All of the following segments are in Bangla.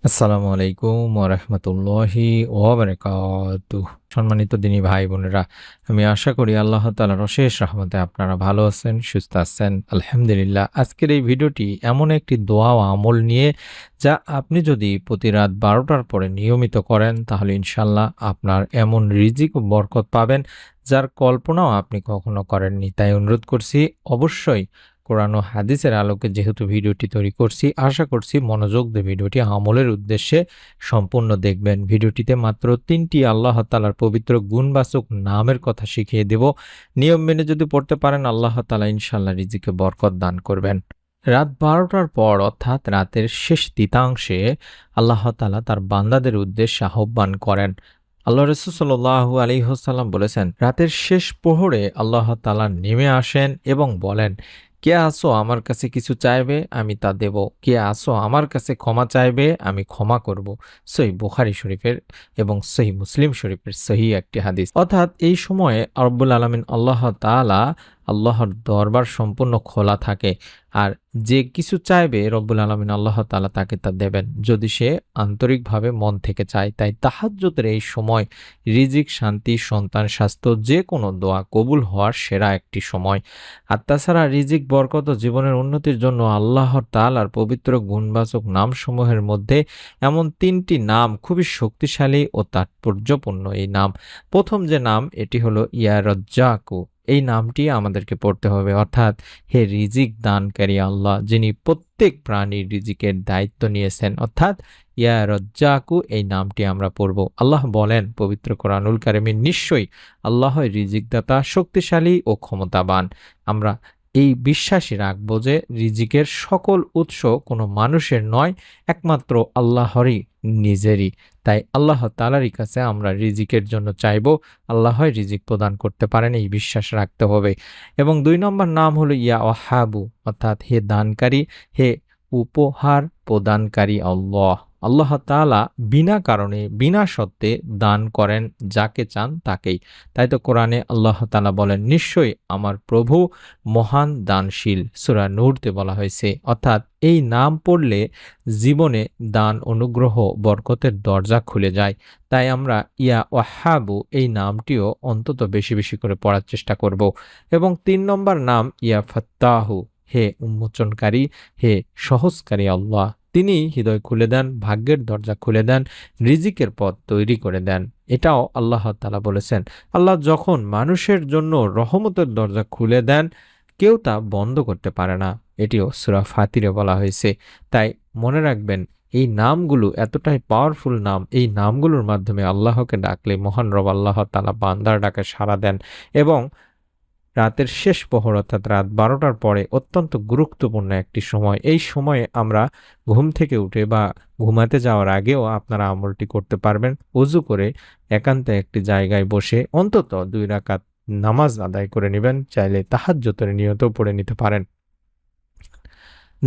আসসালামু আলাইকুম ওরহমতুল্লাহি ওবারাকাতুহ। সম্মানিত দিনী ভাই বোনেরা, আমি আশা করি আল্লাহ তাআলার অশেষ রহমতে আপনারা ভালো আছেন, সুস্থ আছেন। আলহামদুলিল্লাহ। আজকের এই ভিডিওটি এমন একটি দোয়া ও আমল নিয়ে, যা আপনি যদি প্রতি রাত 12টার পরে নিয়মিত করেন, তাহলে ইনশাল্লাহ আপনার এমন রিজিক ও বরকত পাবেন, যার কল্পনাও আপনি কখনো করেননি। তাই অনুরোধ করছি, অবশ্যই কোরআন ও হাদিসের আলোকে যেহেতু ভিডিওটি তৈরি করছি, আশা করছি মনোযোগ দিয়ে ভিডিওটি আমলের উদ্দেশ্যে সম্পূর্ণ দেখবেন। ভিডিওটিতে মাত্র 3টি আল্লাহ তাআলার পবিত্র গুণবাচক নামের কথা শিখিয়ে দেব। নিয়ম মেনে যদি পড়তে পারেন, আল্লাহ তাআলা ইনশাআল্লাহ রিজিকে বরকত দান করবেন। রাত 12টার পর অর্থাৎ রাতের শেষ তৃতীয়াংশে আল্লাহ তাআলা তার বান্দাদের উদ্দেশ্যে আহ্বান করেন। আল্লাহ রাসূল সাল্লাল্লাহু আলাইহি ওয়াসাল্লাম বলেছেন, রাতের শেষ প্রহরে আল্লাহ তাআলা নেমে আসেন এবং বলেন, কে আসো আমার কাছে কিছু চাইবে, আমি তা দেব। কে আসো আমার কাছে ক্ষমা চাইবে, আমি ক্ষমা করব। সহিহ বুখারী শরীফের এবং সহিহ মুসলিম শরীফের সহিহ একটি হাদিস। অর্থাৎ এই সময়ে রব্বুল আলামিন আল্লাহ তাআলা, আল্লাহর দরবার সম্পূর্ণ খোলা থাকে। আর যে কিছু চাইবে রব্বুল আলামিন আল্লাহ তাআলা তাকে তা দেবেন, যদি সে আন্তরিকভাবে মন থেকে চায়। তাই তাহাজ্জুদের এই সময় রিজিক, শান্তি, সন্তান, স্বাস্থ্য, যে কোনো দোয়া কবুল হওয়ার সেরা একটি সময়। আর তাছাড়া রিজিক, বরকত ও জীবনের উন্নতির জন্য আল্লাহ তাআলার পবিত্র গুণবাচক নামসমূহের মধ্যে এমন 3টি নাম খুবই শক্তিশালী ও তাৎপর্যপূর্ণ। এই নাম, প্রথম যে নাম, এটি হলো ইয়া রাজ্জাকু। এই নামটি আমাদেরকে পড়তে হবে, অর্থাৎ হে রিজিক দানকারী আল্লাহ, যিনি প্রত্যেক প্রাণীর রিজিকের দায়িত্ব নিয়েছেন, অর্থাৎ ইয়া রাজ্জাকু, এই নামটি আমরা পড়ব। আল্লাহ বলেন পবিত্র কোরআনুল কারিমে, নিশ্চয়ই আল্লাহ রিজিকদাতা, শক্তিশালী ও ক্ষমতাবান। আমরা এই বিশ্বাসই রাখব যে রিজিকের সকল উৎস কোনো মানুষের নয়, একমাত্র আল্লাহরই নিজেরই। তাই আল্লাহ তাআলারই কাছে আমরা রিজিকের জন্য চাইব। আল্লাহই রিজিক প্রদান করতে পারেন, এই বিশ্বাস রাখতে হবে। এবং 2 নম্বর নাম হলো ইয়া ওয়াহাবু, অর্থাৎ হে দানকারী, হে উপহার প্রদানকারী আল্লাহ। আল্লাহ তাআলা বিনা কারণে, বিনা শর্তে দান করেন যাকে চান তাকেই। তাই তো কোরআনে আল্লাহ তাআলা বলেন, নিশ্চয়ই আমার প্রভু মহান দানশীল। সূরা নূরতে বলা হয়েছে। অর্থাৎ এই নাম পড়লে জীবনে দান, অনুগ্রহ, বরকতের দরজা খুলে যায়। তাই আমরা ইয়া ওয়াহাবু এই নামটিও অন্তত বেশি বেশি করে পড়ার চেষ্টা করব। এবং 3 নম্বর নাম ইয়া ফাত্তাহু, হে উন্মোচনকারী, হে সহজকারী আল্লাহ। তিনি হৃদয় খুলে দেন, ভাগ্যের দরজা খুলে দেন, রিজিকের পথ তৈরি করে দেন। এটাও আল্লাহ তাআলা বলেছেন। আল্লাহ যখন মানুষের জন্য রহমতের দরজা খুলে দেন, কেউ তা বন্ধ করতে পারে না। এটিও সূরা ফাতিরে বলা হয়েছে। তাই মনে রাখবেন, এই নামগুলো এতটাই পাওয়ারফুল নাম, এই নামগুলোর মাধ্যমে আল্লাহকে ডাকলে মহান রব আল্লাহ তাআলা বান্দার ডাকে সাড়া দেন। এবং রাতের শেষ প্রহর অর্থাৎ রাত 12টার পরে অত্যন্ত গুরুত্বপূর্ণ একটি সময়। এই সময়ে আমরা ঘুম থেকে উঠে বা ঘুমাতে যাওয়ার আগেও আপনারা আমলটি করতে পারবেন। অজু করে একান্তে একটি জায়গায় বসে অন্তত 2 রাকাত নামাজ আদায় করে নিবেন। চাইলে তাহাজ্জুদের নিয়তও পড়ে নিতে পারেন।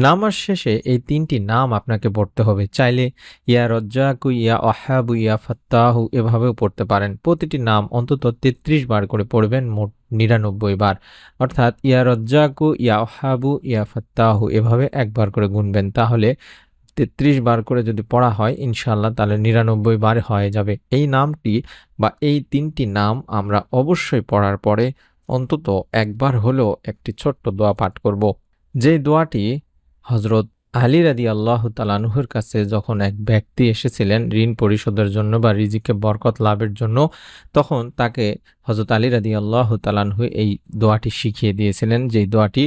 নামাজ শেষে এই 3টি নাম আপনাকে পড়তে হবে। চাইলে ইয়া রজ্জাকু, ইয়া ওয়াহাবু, ইয়া ফাত্তাহু এভাবেও পড়তে পারেন। প্রতিটি নাম অন্তত 33 বার করে পড়বেন, মোট 99 বার। অর্থাৎ ইয়া রজ্জাকু, ইয়া ওয়াহাবু, ইয়া ফাত্তাহু এভাবে একবার করে গুনবেন। তাহলে 33 বার করে যদি পড়া হয়, ইনশাআল্লাহ তাহলে 99 বার হয়ে যাবে। এই নামটি বা এই 3টি নাম আমরা অবশ্যই পড়ার পরে অন্তত একবার হলেও একটি ছোট্ট দোয়া পাঠ করব। যে দোয়াটি হযরত আলী রাদিয়াল্লাহু তাআলা আনহুর কাছে যখন এক ব্যক্তি এসেছিলেন ঋণ পরিশোধের জন্য বা রিজিকে বরকত লাভের জন্য, তখন তাকে হযরত আলী রাদিয়াল্লাহু তাআলা আনহু এই দোয়াটি শিখিয়ে দিয়েছিলেন। যেই দোয়াটি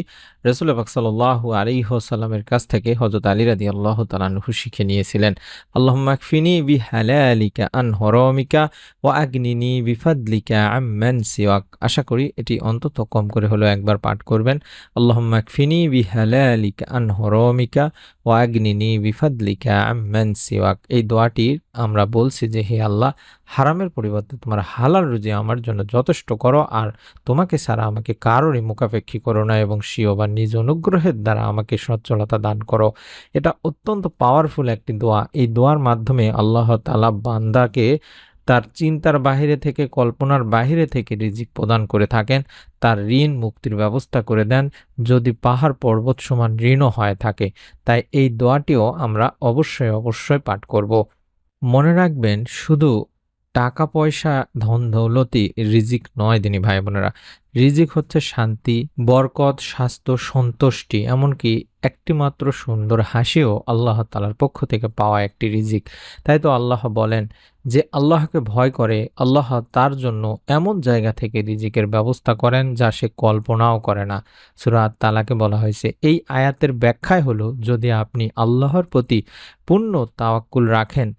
রাসূল পাক সাল্লাল্লাহু আলাইহি ওয়াসাল্লামের কাছ থেকে হযরত আলী রাদিয়াল্লাহু তাআলা আনহু শিখে নিয়েছিলেন। আল্লাহুম্মা কফিনি বিহালালিকা আন হারামিকা ওয়া আগনিনি বিফাদলিকা আম্মান সিওয়াক। আশা করি এটি অন্তত কম করে হলেও একবার পাঠ করবেন। আল্লাহুম্মা কফিনি বিহালালিকা আন হারামিকা ওয়া আগনিনি বিফাদলিকা আম্মান সিওয়াক। এই দোয়াটি আমরা বলছি যে, হে আল্লাহ, হারামের পরিবর্তে তোমার হালাল রুজি আমার জন্য যথেষ্ট করো, আর তোমাকে ছাড়া আমাকে কারোরই মুখাপেক্ষী করো না, এবং স্বীয় বা নিজ অনুগ্রহের দ্বারা আমাকে সচ্ছলতা দান করো। এটা অত্যন্ত পাওয়ারফুল একটি দোয়া। এই দোয়ার মাধ্যমে আল্লাহ তাআলা বান্দাকে তার চিন্তার বাহিরে থেকে, কল্পনার বাহিরে থেকে রিজিক প্রদান করে থাকেন, তার ঋণ মুক্তির ব্যবস্থা করে দেন, যদি পাহাড় পর্বত সমান ঋণও হয়ে থাকে। তাই এই দোয়াটিও আমরা অবশ্যই পাঠ করব। মনে রাখবেন, শুধু টাকা পয়সা, ধন দৌলতই রিজিক নয় দিনী ভাই বোনেরা। রিজিক হচ্ছে শান্তি, বরকত, স্বাস্থ্য, সন্তুষ্টি, এমনকি একটিমাত্র সুন্দর হাসিও আল্লাহ তাআলার পক্ষ থেকে পাওয়া একটি রিজিক। তাই তো আল্লাহ বলেন যে আল্লাহকে ভয় করে, আল্লাহ তার জন্য এমন জায়গা থেকে রিজিকের ব্যবস্থা করেন যা সে কল্পনাও করে না। সূরা আত-তালাকে বলা হয়েছে। এই আয়াতের ব্যাখ্যাই হলো, যদি আপনি আল্লাহর প্রতি পূর্ণ তাওয়াক্কুল রাখেন,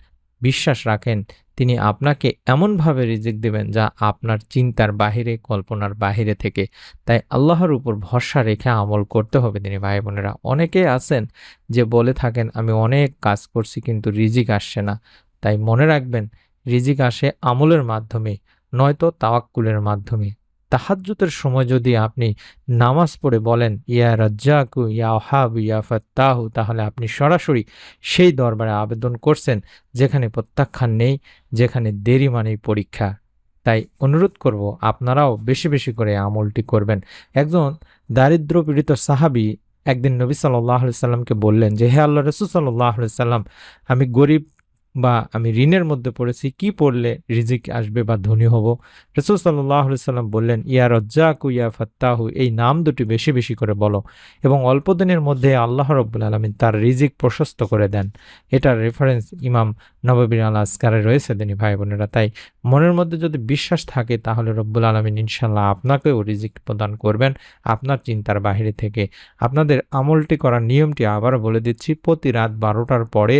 বিশ্বাস রাখেন, তিনি আপনাকে এমনভাবে রিজিক দেবেন যা আপনার চিন্তার বাহিরে, কল্পনার বাহিরে থেকে। তাই আল্লাহর উপর ভরসা রেখে আমল করতে হবে দিনী ভাই বোনেরা। অনেকেই আছেন যে বলে থাকেন, আমি অনেক কাজ করছি কিন্তু রিজিক আসছে না। তাই মনে রাখবেন, রিজিক আসে আমলের মাধ্যমে, নয়তো তাওয়াক্কুলের মাধ্যমে। তাহাজ্জুদের সময় যদি আপনি নামাজ পড়ে বলেন ইয়া রাজ্জাকু, ইয়া ওহাব, ইয়া ফাত্তাহু, তাহলে আপনি সরাসরি সেই দরবারে আবেদন করছেন যেখানে প্রত্যাখ্যান নেই, যেখানে দেরি মানেই পরীক্ষা। তাই অনুরোধ করব, আপনারাও বেশি করে আমলটি করবেন। একজন দারিদ্র পীড়িত সাহাবী একদিন নবী সাল্লাল্লাহু আলাইহি সাল্লামকে বললেন যে, হে আল্লাহর রাসূল সাল্লাল্লাহু আলাইহি সাল্লাম, আমি গরিব বা আমি ঋণের মধ্যে পড়েছি, কি পড়লে রিজিক আসবে বা ধনী হব? রাসূল সাল্লাল্লাহু আলাইহি সাল্লাম বললেন, ইয়া রাজ্জাকু, ইয়া ফাত্তাহু, এই নাম দুটি বেশি করে বলো এবং অল্প দিনের মধ্যে আল্লাহ রাব্বুল আলামিন তার রিজিক প্রশস্ত করে দেন। এটার রেফারেন্স ইমাম নববীর আল আজকারে রয়েছে দিনী ভাই বোনেরা। তাই মনের মধ্যে যদি বিশ্বাস থাকে, তাহলে রব্বুল আলামিন ইনশাআল্লাহ আপনাকেও রিজিক প্রদান করবেন আপনার চিন্তার বাহিরে থেকে। আপনাদের আমলটি করার নিয়মটি আবারও বলে দিচ্ছি। প্রতি রাত 12টার পরে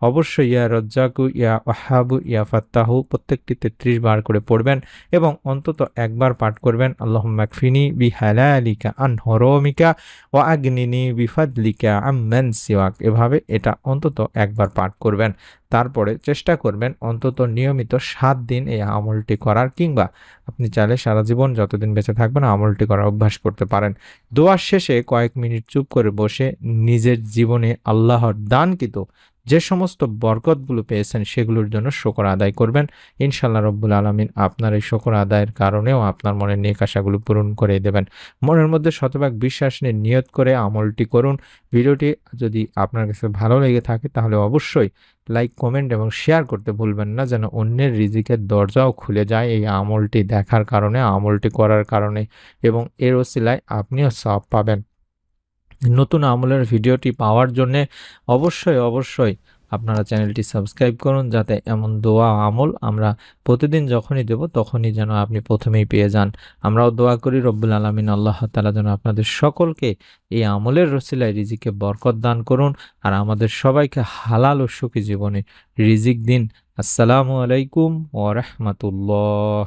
অবশ্যই ইয়া রাজ্জাকু, ইয়া ওয়াহাবু, ইয়া ফাত্তাহু প্রত্যেকটি 33 বার করে পড়বেন এবং অন্তত একবার পাঠ করবেন আল্লাহুম্মা কফিনি বিহালালিকা আন হারামিকা ওয়া আগনিনি বিফাদলিকা আম্মান সিওয়াক। এভাবে এটা অন্তত একবার পাঠ করবেন। তারপরে চেষ্টা করবেন অন্তত নিয়মিত 7 দিন এই আমলটি করার, কিংবা আপনি চাইলে সারা জীবন যতদিন বেঁচে থাকবেন আমলটি করার অভ্যাস করতে পারেন। দোয়ার শেষে কয়েক মিনিট চুপ করে বসে নিজের জীবনে আল্লাহর দানকৃত যে সমস্ত বরকতগুলো পেয়েছেন সেগুলোর জন্য শুকর আদায় করবেন। ইনশাআল্লাহ রব্বুল আলামিন আপনার এই শুকর আদায়ের কারণেও আপনার মনের নেক আশাগুলো পূরণ করে দেবেন। মনের মধ্যে শতভাগ বিশ্বাস নিয়ে নিয়ত করে আমলটি করুন। ভিডিওটি যদি আপনার কাছে ভালো লেগে থাকে তাহলে অবশ্যই লাইক, কমেন্ট এবং শেয়ার করতে ভুলবেন না, যেন অন্যের রিজিকের দরজাও খুলে যায় এই আমলটি দেখার কারণে, আমলটি করার কারণে, এবং এর ওসিলায় আপনিও সওয়াব পাবেন। নতুন আমলের ভিডিওটি পাওয়ার জন্যে অবশ্যই আপনারা চ্যানেলটি সাবস্ক্রাইব করুন, যাতে এমন দোয়া আমল আমরা প্রতিদিন যখনই দেব তখনই যেন আপনি প্রথমেই পেয়ে যান। আমরাও দোয়া করি রব্বুল আলামিন আল্লাহ তাআলা যেন আপনাদের সকলকে এই আমলের ওসিলায় রিজিকে বরকত দান করুন আর আমাদের সবাইকে হালাল ও সুখী জীবনে রিজিক দিন। আসসালামু আলাইকুম ওয়া রাহমাতুল্লাহ।